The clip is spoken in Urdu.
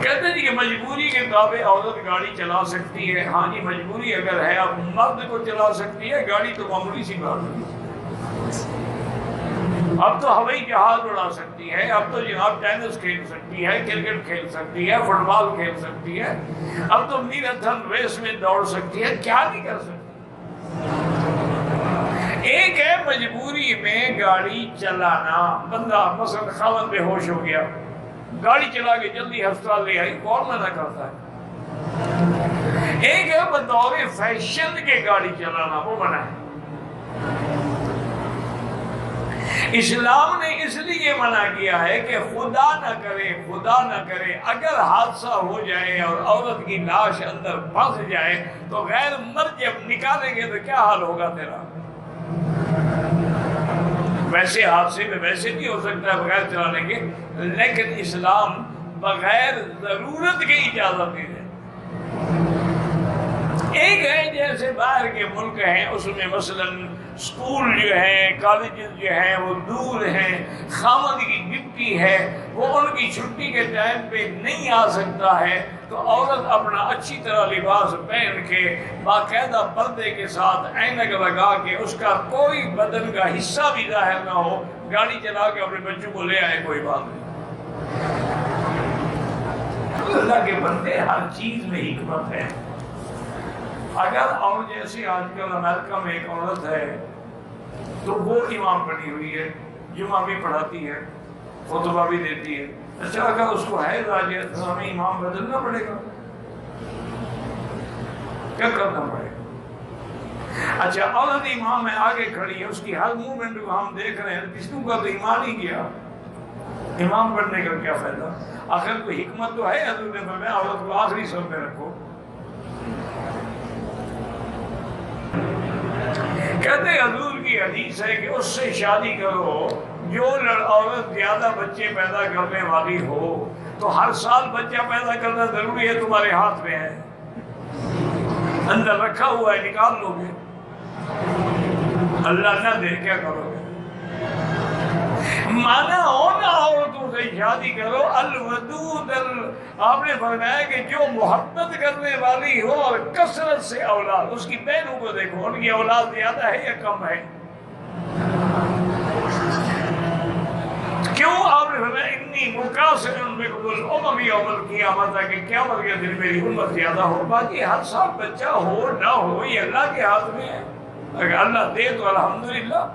کہتے ہیں کہ مجبوری کے تابع عورت گاڑی چلا سکتی ہے. ہاں جی مجبوری اگر ہے, اب مرد کو چلا سکتی ہے گاڑی تو معمولی سی بات ہے. اب تو ہوائی جہاز اڑا سکتی ہے, اب تو جناب ٹینس کھیل سکتی ہے, کرکٹ کھیل سکتی ہے, فٹ بال کھیل سکتی ہے, اب تو میراتھن ریس میں دوڑ سکتی ہے. کیا نہیں کر سکتی. ایک ہے مجبوری میں گاڑی چلانا. بندہ مثلا خاوند بے ہوش ہو گیا, گاڑی چلا کے جلدی ہسپتال لے آئی, کون منع کرتا ہے. ایک ہے بطور فیشن کے گاڑی چلانا, وہ منع ہے. اسلام نے اس لیے منع کیا ہے کہ خدا نہ کرے اگر حادثہ ہو جائے اور عورت کی لاش اندر پھنس جائے تو غیر مرد جب نکالیں گے تو کیا حال ہوگا تیرا. ویسے حادثے میں ویسے بھی ہو سکتا ہے بغیر چلانے کے, لیکن اسلام بغیر ضرورت کی اجازت نہیں ہے. ایک ہے جیسے باہر کے ملک ہیں, اس میں مثلا اسکول جو ہیں, کالجز جو ہیں وہ دور ہیں, خامد کی ڈپٹی ہے, وہ ان کی چھٹی کے ٹائم پہ نہیں آ سکتا ہے, تو عورت اپنا اچھی طرح لباس پہن کے باقاعدہ پردے کے ساتھ اینک لگا کے, اس کا کوئی بدن کا حصہ بھی ظاہر نہ ہو, گاڑی چلا کے اپنے بچوں کو لے آئے, کوئی بات نہیں. اللہ کے بندے ہر چیز میں حکمت ہے. اگر اور جیسے آج کل امریکہ میں ایک عورت ہے تو وہ امام بنی ہوئی ہے, جمعہ بھی پڑھاتی ہے, خطبہ بھی دیتی ہے. اچھا اگر اس کو حیض آ جائے تو ہمیں امام بدلنا پڑے گا, کیا کرنا پڑے گا؟ اچھا عورت امام ہے, آگے کھڑی ہے, اس کی ہر موومنٹ کو ہم دیکھ رہے ہیں, کس کا تو ایمان ہی کیا, امام بننے کا کیا فائدہ. آخر کوئی حکمت تو ہے حضور نے فرمایا عورت کو آخری صف میں رکھو. کہتے حضور کی حدیث ہے کہ اس سے شادی کرو جو عورت زیادہ بچے پیدا کرنے والی ہو. تو ہر سال بچہ پیدا کرنا ضروری ہے, تمہارے ہاتھ میں ہے, اندر رکھا ہوا ہے, نکال لو گے. اللہ نہ دے کیا کرو گے. مانا ہو نا عورتوں سے شادی کرو. الودود آپ نے فرمایا کہ جو محبت کرنے والی ہو اور کثرت سے اولاد, اس کی بہنوں کو دیکھو, ان کی اولاد زیادہ ہے یا کم ہے. کیوں آپ نے فرمایا انی مکاثر بکم الامم یوم القیامہ, کہ قیامت کے دن میری امت زیادہ ہو. باقی ہر سال بچہ ہو نہ ہو یہ اللہ کے ہاتھ میں ہے. اگر اللہ دے تو الحمدللہ,